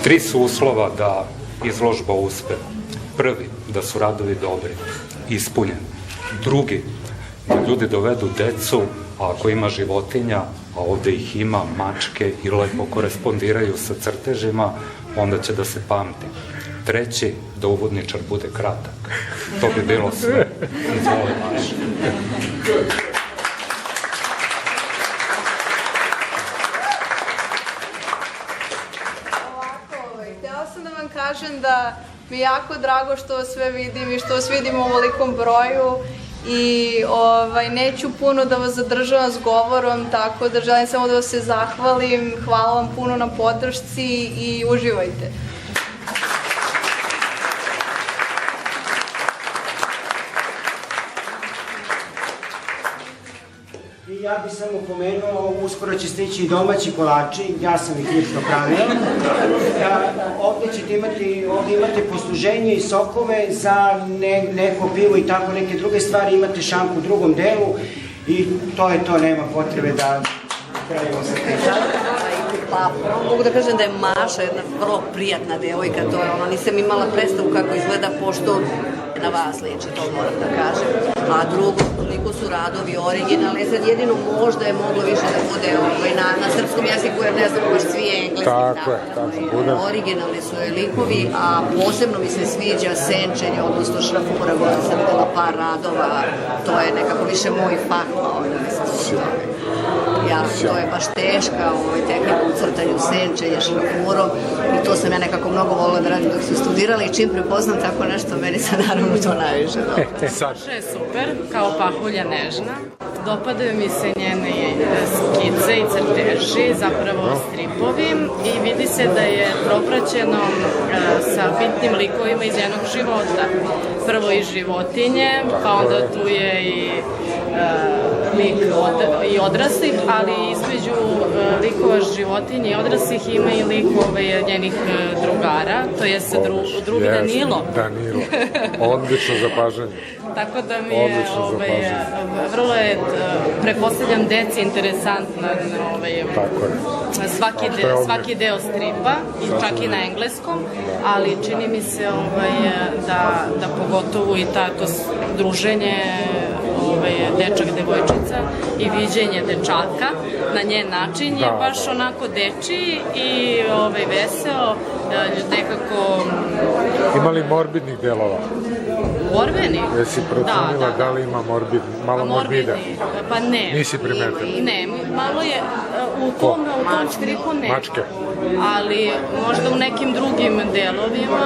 3 su uslova da izložba uspe. Prvi, da su radovi dobri, ispunjeni. Drugi, da ljudi dovedu decu, a ako ima životinja, a ovde ih ima, mačke i lepo korespondiraju sa crtežima, onda će da se pamti. Treći, da uvodničar bude kratak. To bi bilo sve. Izvoli Maša. Htela sam da vam kažem da mi je jako drago što vas sve vidim i što vas vidim u ovolikom broju i neću puno da vas zadržavam s govorom, tako da želim samo da vas se zahvalim. Hvala vam puno na podršci i uživajte. Ja bih samo pomenuo, uskoro će stići i domaći kolači, ja sam ih lično pravio. Ovde imate posluženje i sokove za neko pivo i tako neke druge stvari, imate šanku u drugom delu i to je to, nema potrebe da pravimo se te. Pa, mogu da kažem da je Maša jedna vrlo prijatna devojka, to je nisam imala predstavu kako izgleda, pošto na vas liči, to moram da kažem. A drugo, koliko su radovi originalni, sad jedino možda je moglo više da bude na srpskom jeziku, jer ne znam baš svi engleski. Tako je, bude. Originalni su je likovi, a posebno mi se sviđa senčenje, odnosno šrafura, gore sam dela par radova, to je nekako više moj fah, mi se sviđa. To je baš teška tehnika u crtanju senčenja šrafurom i to sam ja nekako mnogo volila da radim dok sam studirala i čim prepoznam tako nešto, meni se naravno to najviše dobro. Maša je super, kao pahulja nežna. Dopadaju mi se njene skice i crteži, zapravo stripovi, i vidi se da je propraćeno sa bitnim likovima iz njenog života. Prvo iz životinje, pa onda tu je i lik i odraslih, ali između likova životinje i odraslih ima i likove njenih drugara, to je drugi Danilo. Danilo, odlično zapažanje. Tako da mi je, vrlo je, prepostavljam deci, interesantna svaki deo stripa, čak i na engleskom, ali čini mi se da pogotovo i to druženje dečak-devojčica i viđenje dečaka na njen način je baš onako dečiji i veseo, nekako... Ima li morbidnih delova? Borbeni? Jesi procenila da li ima malo morbida? Pa ne. Nisi primetila? Ne, malo je u tom stripu ne. Mačke? Ali možda u nekim drugim delovima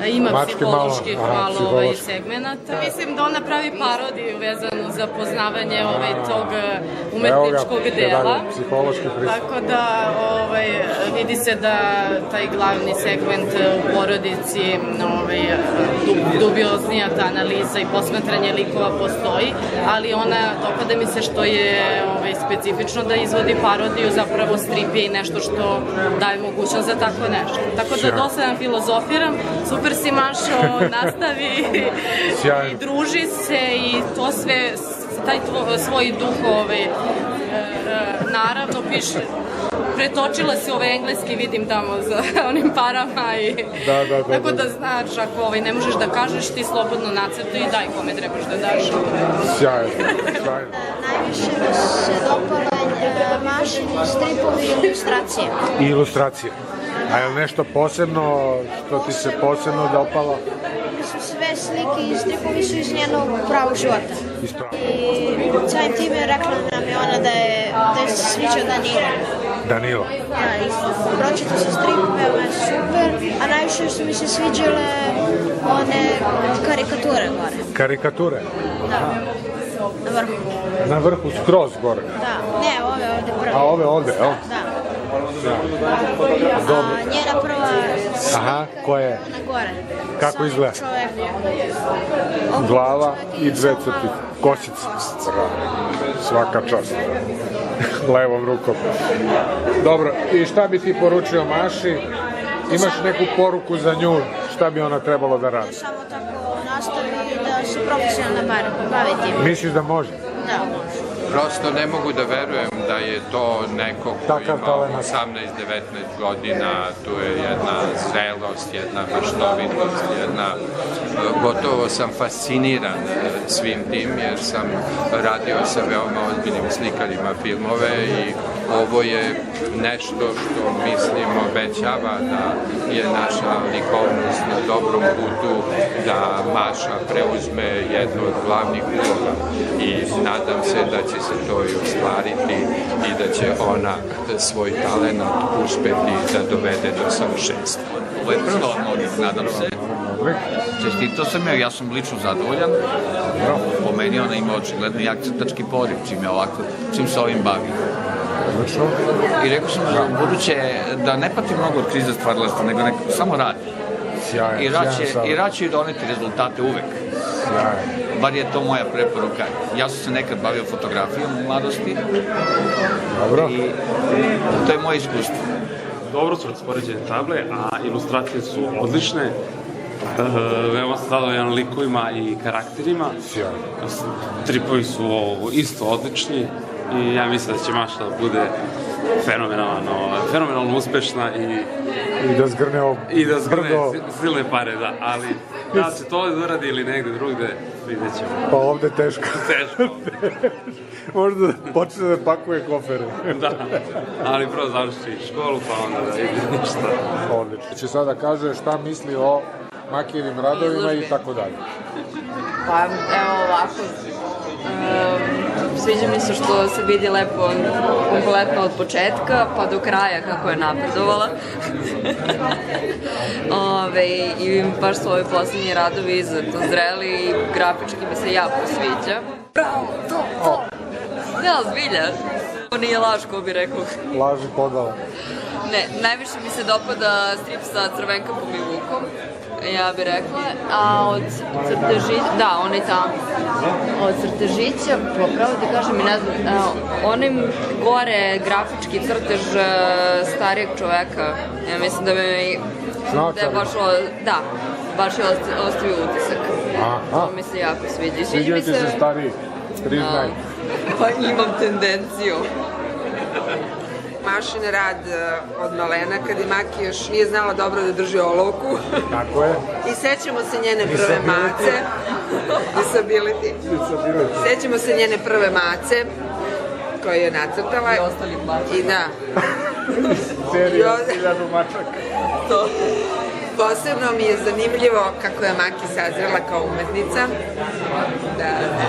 ima psiholoških malo segmenata. Mislim da ona pravi parodiju vezanu za poznavanje tog umetničkog dela. Tako da vidi se da taj glavni segment u porodici, dubioznija ta analiza i posmatranje likova postoji, ali ona, dopada mi se što je specifično da izvodi parodiju, zapravo strip je i nešto što daje mogućnost za tako nešto. Tako da dosta nam filozofiram, super si Mašo, nastavi i druži se i to sve, taj svoj duh, naravno piše, pretočila si engleski, vidim tamo za onim parama i tako da znaš, ako ne možeš da kažeš, ti slobodno nacrtaj i daj kome trebaš da daš. Sjajno. Najviše mi se dopala Mašini stripovi i ilustracije. I ilustracije. A je li nešto posebno, što ti se posebno dopalo? Sve slike i stripovi su iz njenog pravog života. I samim tim je rekla nam je ona da je se sviđa Danilo. Danilo? Da, i pročitao sam stripove, ona je super, a najviše su mi se sviđale one karikature gore. Karikature? Da, na vrhu. Na vrhu, skroz gore? Da, ne, ove ovde prve. A ove ovde, jel? Da. Dobro. A njena prva slika, aha, koja je? ona gore. Kako izgleda? Glava i dve crtice, kosice. Svaka čast. Levom rukom. Dobro, i šta bi ti poručio Maši? Imaš neku poruku za nju? Šta bi ona trebalo da radi? Samo tako nastavi da se profesionalno bavi tim. Misliš da može? Da, može. prosto ne mogu da verujem da je to neko ko ima 18-19 godina, tu je jedna zrelost, jedna maštovitost, gotovo sam fasciniran svim tim jer sam radio sa veoma ozbiljnim slikarima filmove i ovo je nešto što mislim obećava da je naša likovnost na dobrom putu, da Maša preuzme jednu od glavnih uloga i nadam se da će se to i ostvariti i da će ona svoj talent uspeti da dovede do savršenstva. Ovo je prvo od mnogih, nadam se. Čestitao sam ja sam lično zadovoljan. Po meni ona ima očigledno jak crtački poriv, čim se ovim bavi. I rekao sam buduće da ne pati mnogo od krize stvaralaštva, nego samo radi. I rad će doneti rezultate uvek. Bar je to moja preporuka. Ja sam se nekad bavio fotografijom u mladosti. I to je moje iskustvo. Dobro su raspoređene table, a ilustracije su odlične. Veoma sam zadovoljan likovima i karakterima. Stripovi su isto odlični i ja mislim da će Maša da bude fenomenalno uspešna i da zgrne silne pare, da, ali da se to ovdje uradi ili negde drugde, vidjet ćemo. Pa ovde teško. Teško. Možda počne da pakuje kofere. Da, ali prvo završi školu, pa onda da ide ništa. Odlično. Će sada kaže šta misli o Makijevim radovima i tako dalje. Pa evo ovako, sviđa mi se što se vidi lepo kompletno od početka pa do kraja kako je napredovala. I baš su ovi poslednji radovi izuzetno zreli i grafički mi se jako sviđa. Bravo, to! Ja, zbilja. To nije laž, ko bi rekao. Laž i podvala. Ne, najviše mi se dopada strip sa Crvenkapom i Vukom, ja bih rekla, a od crtežića, da, on je tamo, od crtežića, pravo ti kažem, ne znam, onim gore grafički crtež starijeg čoveka, ja mislim da bi mi, da je baš je ostavio utisak, to mi se jako sviđa. Sviđaju ti se stariji, priznaj. Pa imam tendenciju. Mašin rad od malena, kad i Maki još nije znala dobro da drži olovku. Tako je. I sećamo se njene prve mace. Disability. Sećamo se njene prve mace koje je nacrtala. I ostalih mačaka. I da. Serija 1000 mačaka. To. Posebno mi je zanimljivo kako je Maki sazrela kao umetnica.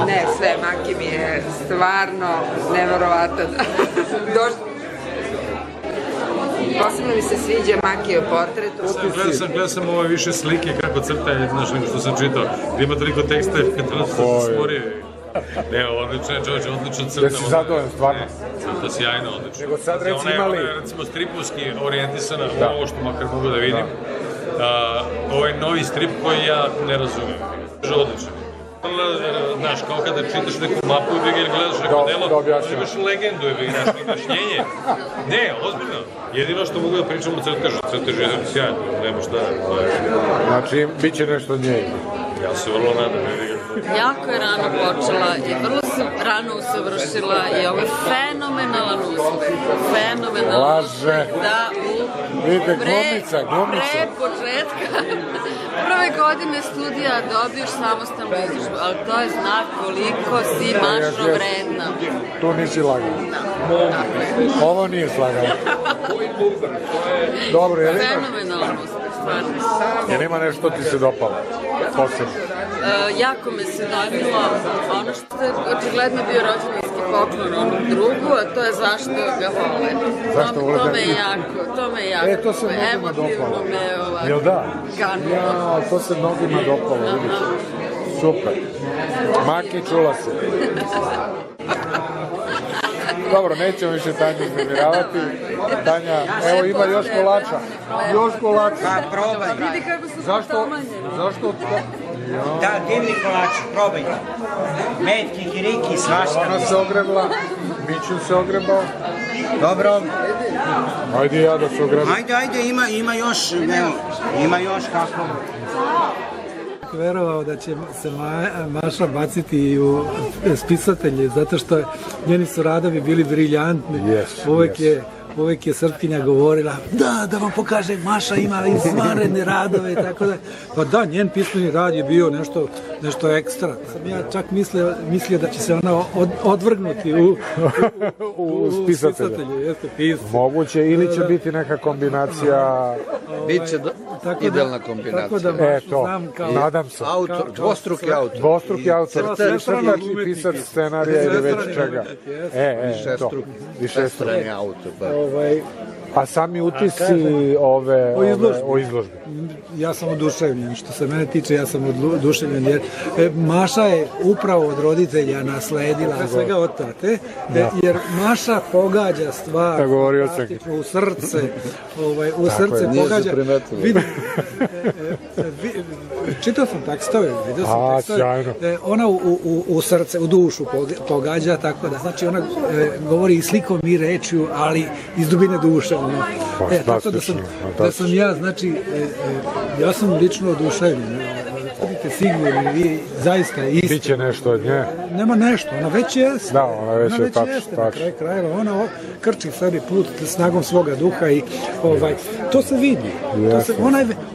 Ne, sve, Maki mi je stvarno neverovatan. Posebno mi se sviđa Makijev portret. Gledao sam ove više slike kako crtanje, znaš, nego što sam čitao. Ima toliko teksta i kada se sporio. Ne, odlično je čovječ, odlično crta. Da si zadovoljan, stvarno. Crta sjajno, odlično. Nego sad recimo imali... Ona je recimo stripovski orijentisana, ovo što makar mogu da vidim. Ovo je novi strip koji ja ne razumem. Odlično. Znaš, kao kada čitaš neku mapu ili gledaš neko delo, imaš legendu ili objašnjenje. Ne, ozbiljno. Jedino što mogu da pričam o crtežu, crtež je sjajno, nema šta. Znači, bit će nešto od njej. Ja se vrlo nadam. Jako je rano počela i vrlo se rano usavršila i ovo je fenomenalan uspeh. Fenomenalan Laže. Da, vidite, glumica. Pre početka prve godine studija dobiješ samostalnu izložbu, ali to je znak koliko si Mašo vredna. Tu nisi lagala. Ovo nije slagala. Dobro, je li imaš? Fenomenalan uspeh, stvarno. Je li ima nešto ti se dopalo? Posebno. Jako me se dojmilo ono što je očigledno bio rođendanski poklon onom drugu, a to je zašto ga vole. Zašto vole to me je jako. To se mnogima dopalo. Jel da? Ganulo. To se mnogima dopalo, vidiš. Super. Maki, čula se. Dobro, nećemo više Tanju iznemiravati. Tanja, evo ima još kolača. Još kolača. Pa, probaj. Zašto? Da, divni kolači, probajte. Med, kikiriki, svašta. Ona se ogrebla, Miću se ogrebao. Dobro. Ajde ja da se ogrebam. Ajde, ima još, evo, ima još kako. verovao da će se Maša baciti u spisatelje, zato što njeni su radovi bili briljantni. Uvek je Srpkinja govorila, da vam pokažem, Maša ima izvanredne radove, tako da. Pa da, njen pismeni rad je bio nešto ekstra. Sam ja čak mislio da će se ona odvrgnuti u spisatelju. Moguće, ili će biti neka kombinacija... Biće idealna kombinacija. Nadam se. Dvostruki autor. Dvostruki autor, crtač i pisac scenarija ili već čega. Višestrani autor. A sami utisci o izložbi? Ja sam oduševljen, što se mene tiče, ja sam oduševljen, jer Maša je upravo od roditelja nasledila svega od tate, jer Maša pogađa stvar u srce, pogađa. Čitao sam tekstove, vidio sam tekstove, ona u srce, u dušu pogađa, tako da, znači ona govori i slikom i rečju, ali iz dubine duše. Tako da sam ja, znači, ja sam lično oduševljen. Budite sigurni, vi zaista isti. Biće nešto od nje? Nema nešto, ona već jeste. Da, ona već je tačno. Na kraju krajeva, ona krči sebi put snagom svoga duha i to se vidi.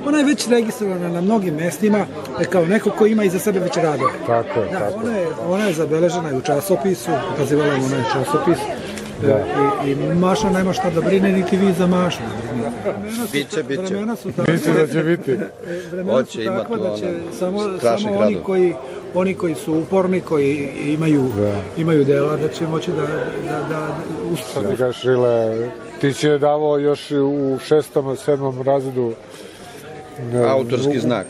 Ona je već registrovana na mnogim mestima kao neko ko ima iza sebe već radove. Tako je. Ona je zabeležena i u časopisu, pokazivala ona je časopis. I Maša nema šta da brine, niti vi za Mašu. Biće. Biće da će biti. Hoće, ima tu samo oni koji su uporni, koji imaju dela, da će moći da uspiju. Sad ti kažeš, Rile, ti si je davao još u 6. 7. razredu autorski znak.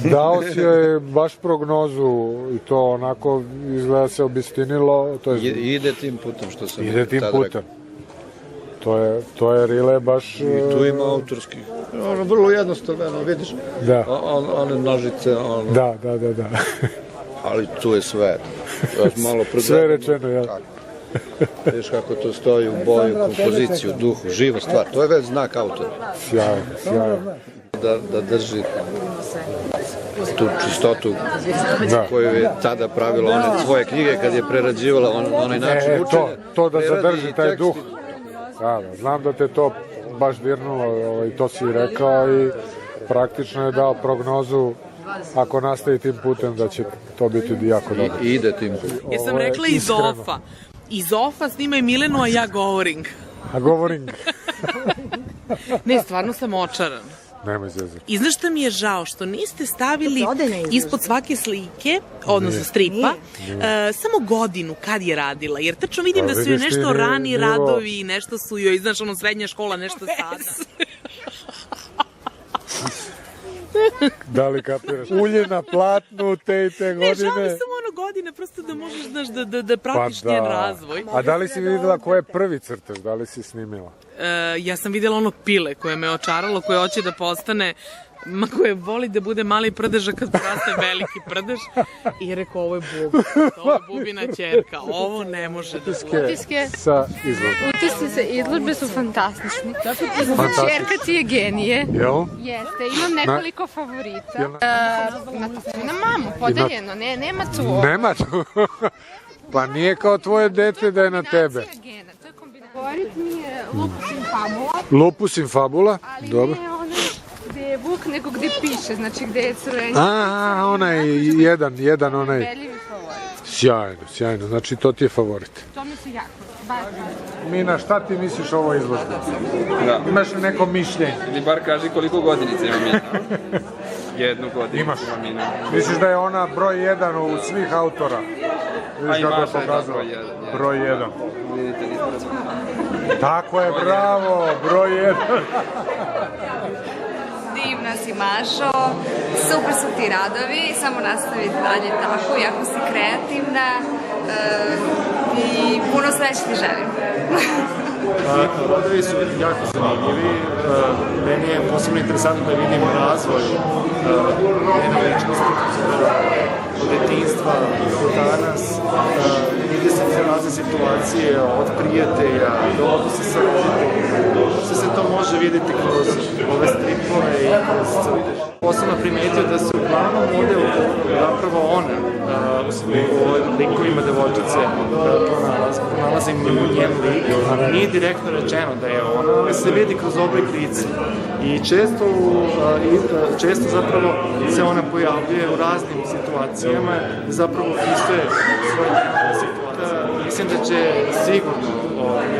Dao si joj baš prognozu i to onako izgleda se obistinilo. Ide tim putem što sam ide tim putem. To je Rile baš... I tu ima autorski. Ono vrlo jednostavno, vidiš? Da. One nožice, ono... Da. Ali tu je sve. Sve je rečeno, ja. Vidiš kako to stoji u boju, kompoziciju, duhu, živa stvar. To je već znak autora. Sjajno. Da drži tu čistotu koju je tada pravila one svoje knjige kad je prerađivala onaj način učenja. To da zadrži taj duh. Znam da te to baš dirnulo i to si rekao i praktično je dao prognozu ako nastavi tim putem da će to biti jako dobro. I ide tim putem. Ja sam rekla iz Ofa. Iz Ofa snimaj Milenu, a ja govorim. A govorim? Ne, stvarno sam očaran. Nemoj zezati. I znaš šta mi je žao? Što niste stavili ispod svake slike, odnosno stripa, samo godinu kad je radila. Jer tačno vidim da su joj nešto rani radovi, nešto su joj, znaš, srednja škola, nešto sada. Da li kapiraš? Ulje na platnu te i te godine. Ne, žao mi samo godine, prosto da možeš, znaš, da pratiš njen razvoj. A da li si vidjela ko je prvi crtež? Da li si snimila? Ja sam vidjela ono Pile koje me očaralo, koje hoće da postane, koje voli da bude mali prdež, a kad poraste veliki prdež. I rekao, ovo je Bubi. Ovo je Bubina ćerka. Ovo ne može da bude. Utisci sa izložbe su fantastični. Ćerka ti je genije. Jeste, imam nekoliko favorita. Na mamu, podeljeno, nema tu. Nema tu? Pa nije kao tvoje dete da je na tebe. Favorit mi je Lupus in Fabula. Lupus in Fabula, dobro. Ali ne onaj gde je Vuk, nego gde piše, znači gde je crvenje. Onaj jedan onaj. Beljivi favorit. Sjajno, znači to ti je favorit. To mi se jako. Mina, šta ti misliš o ovoj izložbi? Imaš li neko mišljenje? Ili bar kaži koliko godinica ima Mina. Jednu godinu. Imaš. Misliš da je ona broj 1 u svih autora? A i Maša je broj 1. Broj 1. Vidite, tako je, bravo, broj 1. Divna si, Mašo, super su ti radovi, samo nastavi dalje tako, jako si kreativna i puno sreće ti želim. Radovi su jako zanimljivi, meni je posebno interesantno da vidim razvoj njene ličnosti, od detinjstva do danas, vidi se razne situacije, od prijatelja do odnosa sa roditeljima. Sve se to može vidjeti kroz ove stripove i kroz posebno primetio da se uglavnom ovde zapravo ona u likovima devojčice pronalazi njen lik. Nije direktno rečeno da je ona, ali se vidi kroz oblik lica. I često zapravo se ona pojavljuje u raznim situacijama i zapravo opisuje svoje situacije. Mislim da će sigurno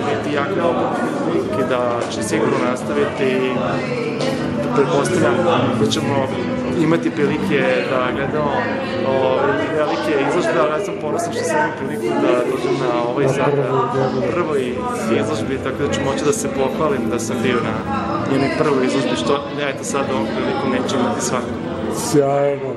biti jako dobar lik i da će sigurno nastaviti. Pretpostavljam da ćemo imati prilike da gledamo velike izložbe, ali ja sam ponosan što sam imao priliku da dođem na ovaj prvoj izložbi, tako da ću moći da se pohvalim da sam bio na njenoj prvoj izložbi, što ja eto sad ovom priliku neću imati svakako. Sjajno.